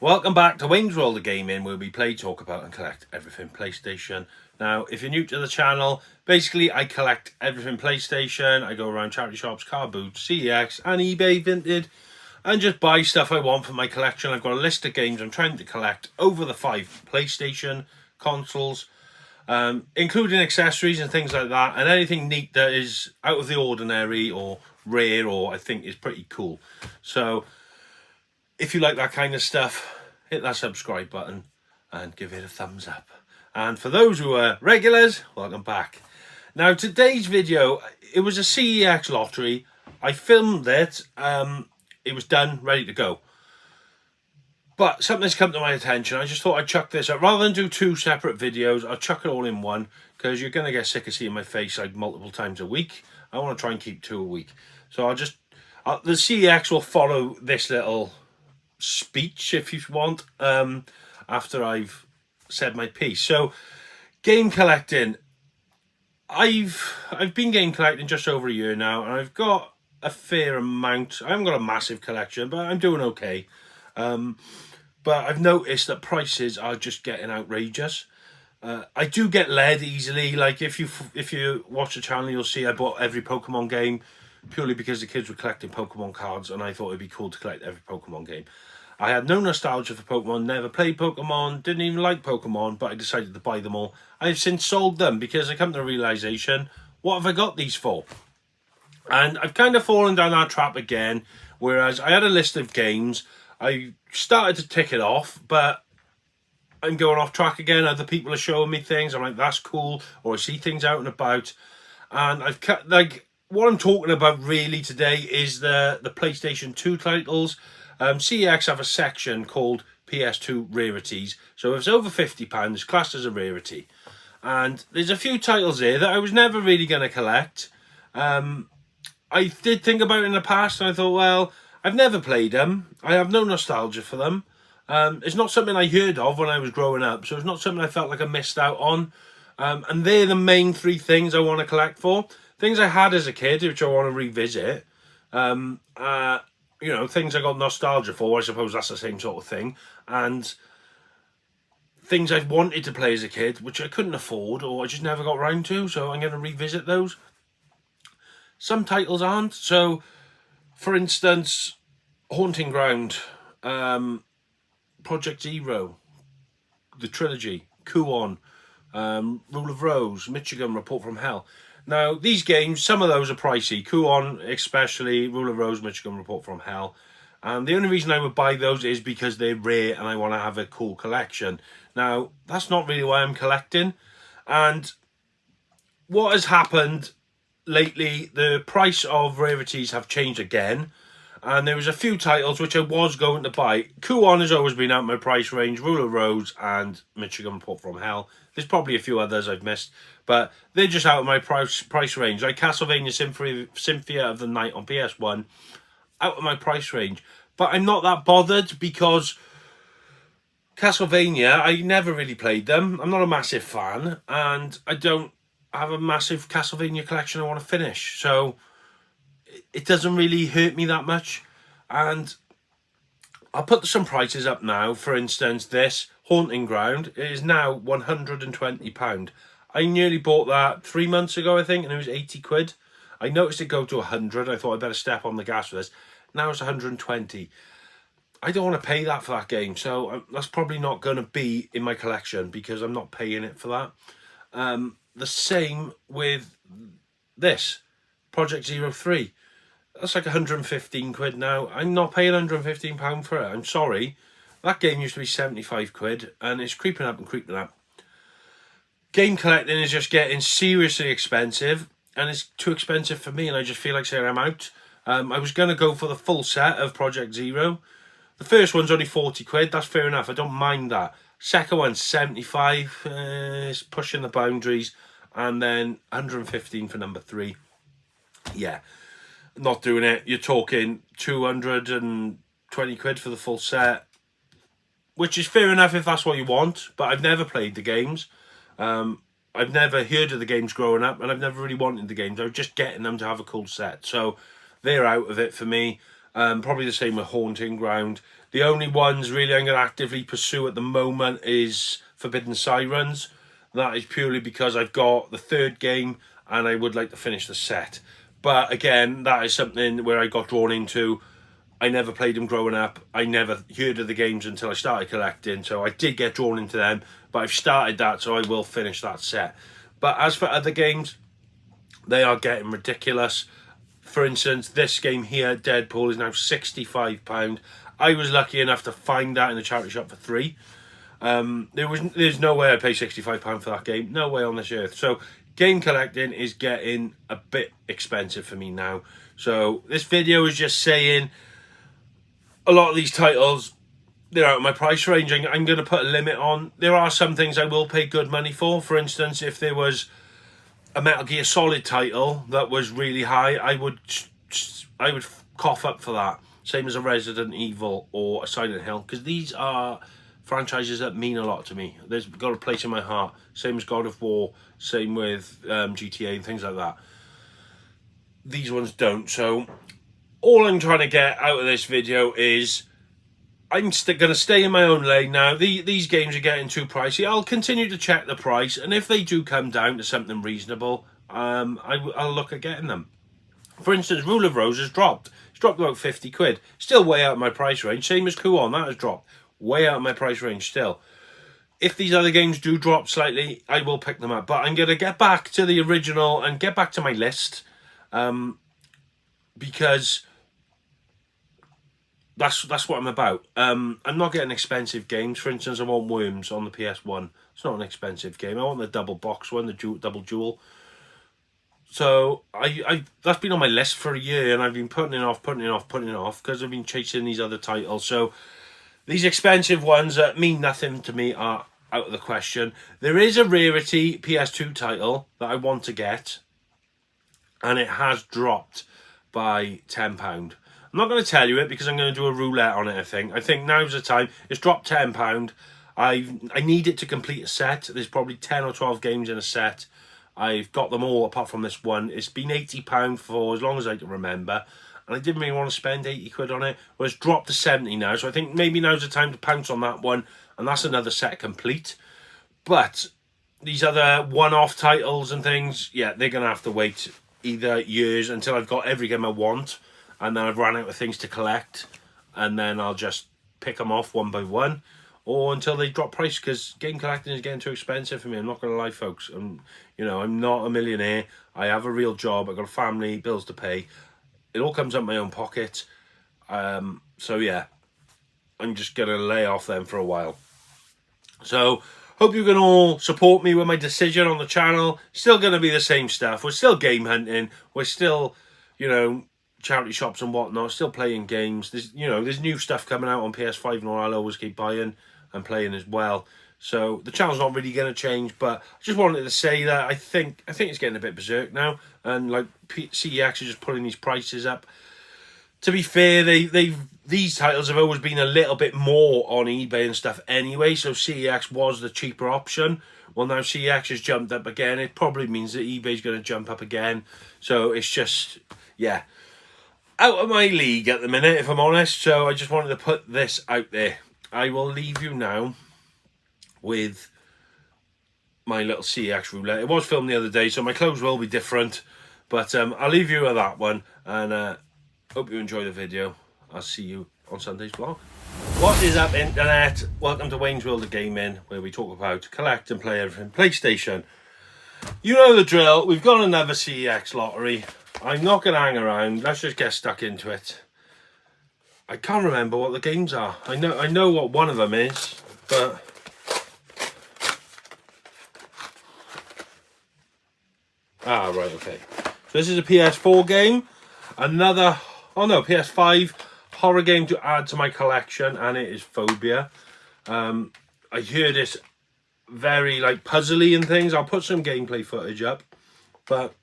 Welcome back to Wayne's World of Gaming, where we play, talk about and collect everything PlayStation. Now, if you're new to the channel, basically I collect everything PlayStation. I go around charity shops, car boots, CEX and eBay Vinted and just buy stuff I want for my collection. I've got a list of games I'm trying to collect over the 5 PlayStation consoles, including accessories and things like that, and anything neat that is out of the ordinary or rare or I think is pretty cool. So if you like that kind of stuff, hit that subscribe button and give it a thumbs up. And for those who are regulars, welcome back. Now, today's video, it was a CEX lottery. I filmed it. It was done, ready to go. But something's come to my attention. I just thought I'd chuck this up. Rather than do 2 separate videos, I'll chuck it all in one, because you're going to get sick of seeing my face like multiple times a week. I want to try and keep 2 a week. So the CEX will follow this little speech, if you want, after I've said my piece. So, game collecting. I've been game collecting just over a year now, and I've got a fair amount. I haven't got a massive collection, but I'm doing okay. But I've noticed that prices are just getting outrageous. I do get led easily. Like if you watch the channel, you'll see I bought every Pokemon game purely because the kids were collecting Pokemon cards, and I thought it'd be cool to collect every Pokemon game. I had no nostalgia for Pokemon, never played Pokemon, didn't even like Pokemon, but I decided to buy them all. I've since sold them because I come to the realization, what have I got these for? And I've kind of fallen down that trap again, whereas I had a list of games, I started to tick it off, but I'm going off track again. Other people are showing me things, I'm like, that's cool, or I see things out and about, and I've cut, like, what I'm talking about really today is the PlayStation 2 titles. CEX have a section called PS2 Rarities. So if it's over £50, it's classed as a rarity. And there's a few titles there that I was never really going to collect. I did think about it in the past, and I thought, well, I've never played them. I have no nostalgia for them. It's not something I heard of when I was growing up, so it's not something I felt like I missed out on. And they're the main 3 things I want to collect for. Things I had as a kid, which I want to revisit. You know, things I got nostalgia for, I suppose that's the same sort of thing. And things I've wanted to play as a kid, which I couldn't afford, or I just never got round to, so I'm going to revisit those. Some titles aren't. So, for instance, Haunting Ground, Project Zero, the trilogy, Kuon, Rule of Rose, Michigan Report from Hell. Now, these games, some of those are pricey. Kuon, especially, Rule of Rose, Michigan Report from Hell. And the only reason I would buy those is because they're rare and I want to have a cool collection. Now, that's not really why I'm collecting. And what has happened lately, the price of rarities have changed again. And there was a few titles which I was going to buy. Kuon has always been out my price range. Rule of Rose and Michigan Report from Hell. There's probably a few others I've missed, but they're just out of my price range. Like Castlevania Symphony of the Night on PS1, out of my price range. But I'm not that bothered because Castlevania, I never really played them. I'm not a massive fan, and I don't have a massive Castlevania collection I want to finish. So it doesn't really hurt me that much. And I'll put some prices up now. For instance, this Haunting Ground is now £120. I nearly bought that 3 months ago, I think, and it was 80 quid. I noticed it go to 100. I thought I'd better step on the gas for this. Now it's 120. I don't want to pay that for that game, so that's probably not going to be in my collection because I'm not paying it for that. The same with this, Project Zero 3. That's like 115 quid now. I'm not paying £115 for it. I'm sorry. That game used to be 75 quid, and it's creeping up and creeping up. Game collecting is just getting seriously expensive, and it's too expensive for me, and I just feel like saying I'm out. I was going to go for the full set of Project Zero. The first one's only 40 quid. That's fair enough. I don't mind that. Second one's 75. It's pushing the boundaries. And then 115 for number 3. Yeah. Not doing it. You're talking 220 quid for the full set, which is fair enough if that's what you want, but I've never played the games. I've never heard of the games growing up, and I've never really wanted the games. I was just getting them to have a cool set, so they're out of it for me. Probably the same with Haunting Ground. The only ones really I'm going to actively pursue at the moment is Forbidden Sirens. That is purely because I've got the third game and I would like to finish the set. But again, that is something where I got drawn into. I never played them growing up. I never heard of the games until I started collecting. So I did get drawn into them. But I've started that, so I will finish that set. But as for other games, they are getting ridiculous. For instance, this game here, Deadpool, is now £65. I was lucky enough to find that in the charity shop for £3. There's no way I'd pay £65 for that game. No way on this earth. So game collecting is getting a bit expensive for me now. So this video is just saying a lot of these titles, they're out of my price range. I'm going to put a limit on. There are some things I will pay good money for. For instance, if there was a Metal Gear Solid title that was really high, I would cough up for that. Same as a Resident Evil or a Silent Hill, because these are franchises that mean a lot to me. There's got a place in my heart. Same as God of War, same with GTA and things like that. These ones don't. So all I'm trying to get out of this video is I'm going to stay in my own lane now. These games are getting too pricey. I'll continue to check the price, and if they do come down to something reasonable, I'll look at getting them. For instance, Rule of Rose has dropped. It's dropped about 50 quid. Still way out of my price range. Same as Kuon, that has dropped. Way out of my price range still. If these other games do drop slightly, I will pick them up. But I'm going to get back to the original and get back to my list. Because that's what I'm about. I'm not getting expensive games. For instance, I want Worms on the PS1. It's not an expensive game. I want the double box one, the double jewel. So that's been on my list for a year, and I've been putting it off because I've been chasing these other titles. So these expensive ones that mean nothing to me are out of the question. There is a rarity PS2 title that I want to get, and it has dropped by £10. I'm not going to tell you it because I'm going to do a roulette on it. I think now's the time. It's dropped £10. I need it to complete a set. There's probably 10 or 12 games in a set. I've got them all apart from this one. It's been £80 for as long as I can remember, and I didn't really want to spend 80 quid on it. Well, it's dropped to 70 now, so I think maybe now's the time to pounce on that one, and that's another set complete. But these other one-off titles and things, yeah, they're going to have to wait either years until I've got every game I want, and then I've run out of things to collect, and then I'll just pick them off one by one, or until they drop price, because game collecting is getting too expensive for me. I'm not going to lie, folks. I'm not a millionaire. I have a real job. I've got a family, bills to pay. It all comes out of my own pocket. So yeah, I'm just going to lay off them for a while. So hope you can all support me with my decision on the channel. Still going to be the same stuff. We're still game hunting. We're still, charity shops and whatnot. Still playing games. There's new stuff coming out on PS5 and all. I'll always keep buying and playing as well. So the channel's not really going to change, but I just wanted to say that I think it's getting a bit berserk now, and like CEX are just pulling these prices up. To be fair, these titles have always been a little bit more on eBay and stuff anyway, so CEX was the cheaper option. Well, now CEX has jumped up again. It probably means that eBay's going to jump up again. So it's just, yeah, out of my league at the minute, if I'm honest. So I just wanted to put this out there. I will leave you now with my little CEX roulette. It was filmed the other day, so my clothes will be different. But I'll leave you with that one, and hope you enjoy the video. I'll see you on Sunday's vlog. What is up, internet? Welcome to Wayne's World of Gaming, where we talk about collect and play everything PlayStation. You know the drill. We've got another CEX lottery. I'm not going to hang around. Let's just get stuck into it. I can't remember what the games are. I know what one of them is, but right, okay. So this is a PS4 game. Another, PS5 horror game to add to my collection, and it is Phobia. I hear this very puzzly and things. I'll put some gameplay footage up, but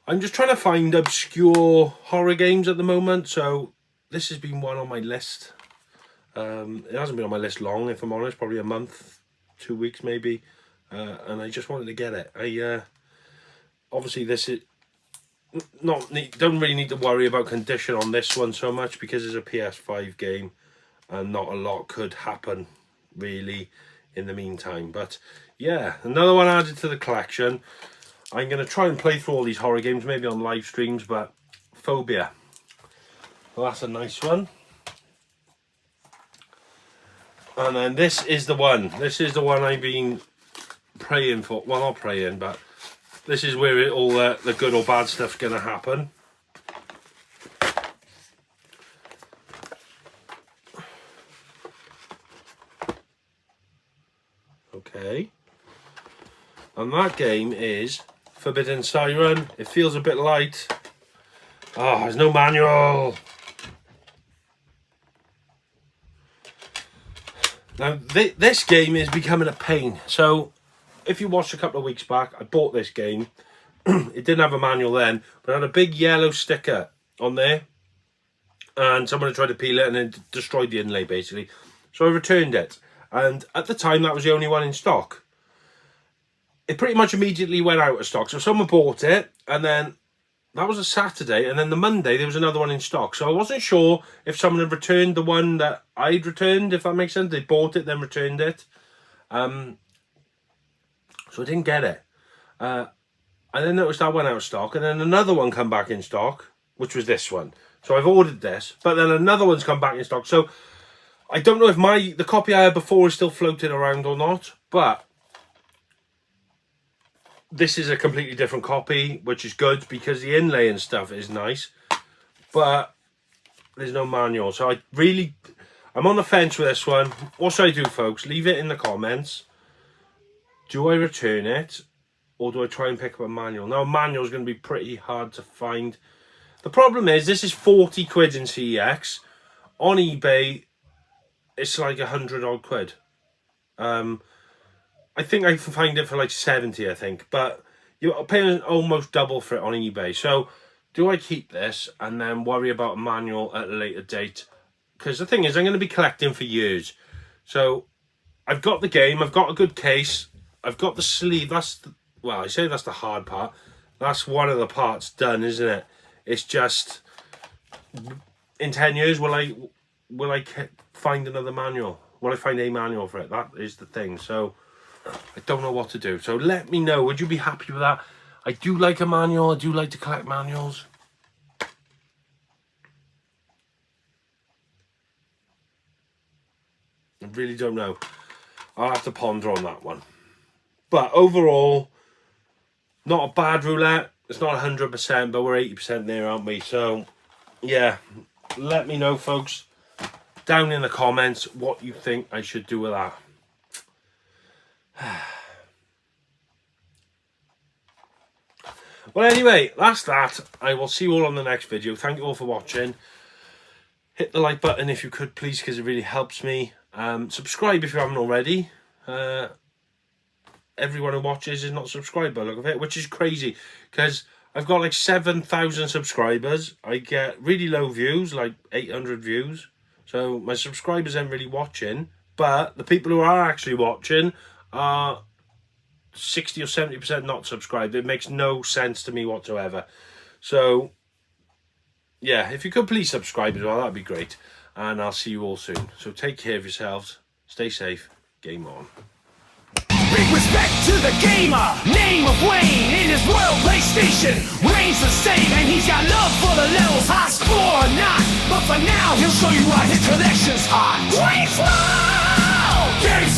I'm just trying to find obscure horror games at the moment. So this has been one on my list. It hasn't been on my list long, if I'm honest, probably a month, 2 weeks maybe, and I just wanted to get it. Obviously this don't really need to worry about condition on this one so much because it's a PS5 game and not a lot could happen really in the meantime. But yeah, another one added to the collection. I'm going to try and play through all these horror games, maybe on live streams, but Phobia. Well, that's a nice one. And then this is the one. This is the one I've been praying for. Well, not praying, but this is where all the good or bad stuff's going to happen. Okay. And that game is Forbidden Siren. It feels a bit light. Oh, there's no manual. Now, this game is becoming a pain. So, if you watched a couple of weeks back, I bought this game. It didn't have a manual then, but it had a big yellow sticker on there. And someone had tried to peel it and then destroyed the inlay, basically. So I returned it. And at the time, that was the only one in stock. It pretty much immediately went out of stock. So someone bought it, and then that was a Saturday, and then the Monday there was another one in stock. So I wasn't sure if someone had returned the one that I'd returned, if that makes sense. They bought it, then returned it. So I didn't get it. I then noticed that one out of stock, and then another one come back in stock, which was this one. So I've ordered this, but then another one's come back in stock. So I don't know if the copy I had before is still floating around or not, but this is a completely different copy, which is good because the inlay and stuff is nice, but there's no manual. So I'm on the fence with this one. What should I do, folks? Leave it in the comments. Do I return it, or do I try and pick up a manual? Now, a manual is going to be pretty hard to find. The problem is, this is 40 quid in CEX. On eBay, it's like 100 odd quid. I think I can find it for like 70, I think. But you're paying almost double for it on eBay. So, do I keep this and then worry about a manual at a later date? Because the thing is, I'm going to be collecting for years. So, I've got the game. I've got a good case. I've got the sleeve. Well, I say that's the hard part. That's one of the parts done, isn't it? It's just, in 10 years, will I find another manual? Will I find a manual for it? That is the thing. So, I don't know what to do. So let me know. Would you be happy with that? I do like a manual. I do like to collect manuals. I really don't know. I'll have to ponder on that one. But overall, not a bad roulette. It's not 100%, but we're 80% there, aren't we? So, yeah. Let me know, folks, down in the comments what you think I should do with that. Well, anyway, that's that. I will see you all on the next video. Thank you all for watching. Hit the like button if you could, please, because it really helps me. Subscribe if you haven't already. Everyone who watches is not subscribed by the look of it, which is crazy because I've got like 7,000 subscribers. I get really low views, like 800 views. So my subscribers aren't really watching, but the people who are actually watching are 60 or 70% not subscribed. It makes no sense to me whatsoever. So yeah, if you could please subscribe as well, that'd be great. And I'll see you all soon. So take care of yourselves, stay safe, game on. Big respect to the gamer, name of Wayne. In his royal PlayStation reigns the same, and he's got love for the levels, high score or not. But for now, he'll show you why his collection's hot. Wayne Slow! Game